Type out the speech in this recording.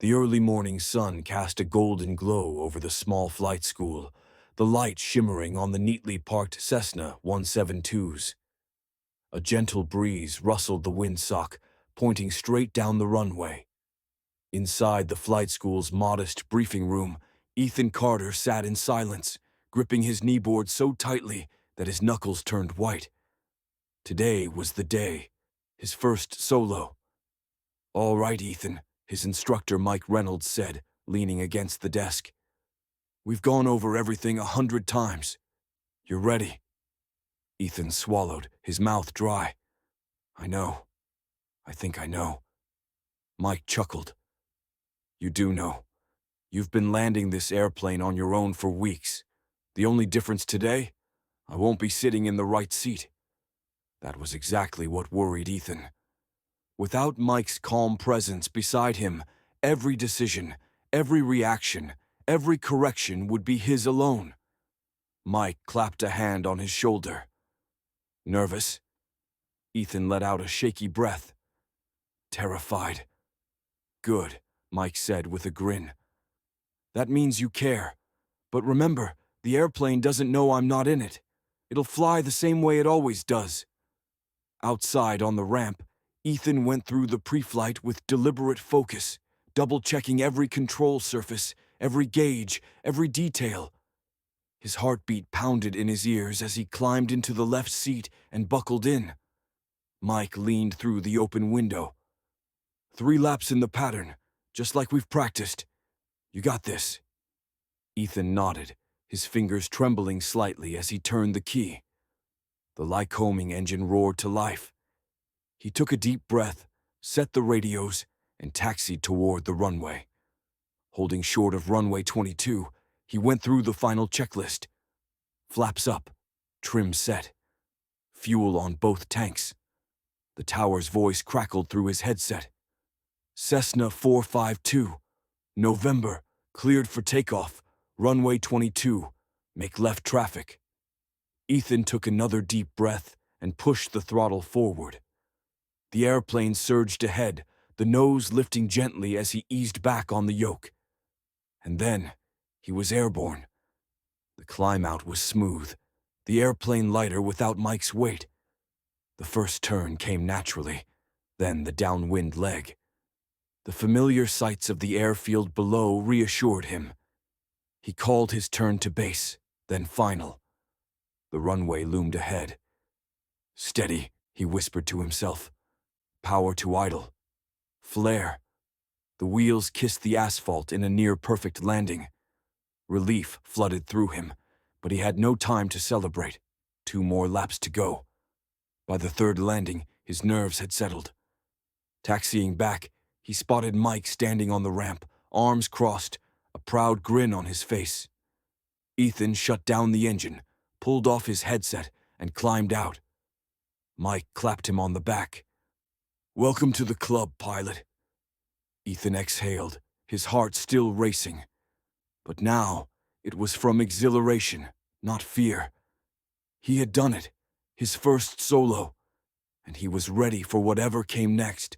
The early morning sun cast a golden glow over the small flight school, the light shimmering on the neatly parked Cessna 172s. A gentle breeze rustled the windsock, pointing straight down the runway. Inside the flight school's modest briefing room, Ethan Carter sat in silence, gripping his kneeboard so tightly that his knuckles turned white. Today was the day, his first solo. "All right, Ethan," his instructor Mike Reynolds said, leaning against the desk. "We've gone over everything 100 times. You're ready." Ethan swallowed, his mouth dry. "I know. I think I know." Mike chuckled. "You do know. You've been landing this airplane on your own for weeks. The only difference today? I won't be sitting in the right seat." That was exactly what worried Ethan. Without Mike's calm presence beside him, every decision, every reaction, every correction would be his alone. Mike clapped a hand on his shoulder. "Nervous?" Ethan let out a shaky breath. "Terrified." "Good," Mike said with a grin. "That means you care. But remember, the airplane doesn't know I'm not in it. It'll fly the same way it always does." Outside on the ramp, Ethan went through the pre-flight with deliberate focus, double-checking every control surface, every gauge, every detail. His heartbeat pounded in his ears as he climbed into the left seat and buckled in. Mike leaned through the open window. "3 laps in the pattern, just like we've practiced. You got this." Ethan nodded, his fingers trembling slightly as he turned the key. The Lycoming engine roared to life. He took a deep breath, set the radios, and taxied toward the runway. Holding short of runway 22, he went through the final checklist. Flaps up, trim set, fuel on both tanks. The tower's voice crackled through his headset. "Cessna 452, November, cleared for takeoff, runway 22, make left traffic." Ethan took another deep breath and pushed the throttle forward. The airplane surged ahead, the nose lifting gently as he eased back on the yoke. And then, he was airborne. The climb-out was smooth, the airplane lighter without Mike's weight. The first turn came naturally, then the downwind leg. The familiar sights of the airfield below reassured him. He called his turn to base, then final. The runway loomed ahead. "Steady," he whispered to himself. "Power to idle. Flare." The wheels kissed the asphalt in a near-perfect landing. Relief flooded through him, but he had no time to celebrate. 2 more laps to go. By the 3rd landing, his nerves had settled. Taxiing back, he spotted Mike standing on the ramp, arms crossed, a proud grin on his face. Ethan shut down the engine, pulled off his headset, and climbed out. Mike clapped him on the back. "Welcome to the club, pilot." Ethan exhaled, his heart still racing. But now, it was from exhilaration, not fear. He had done it, his first solo, and he was ready for whatever came next.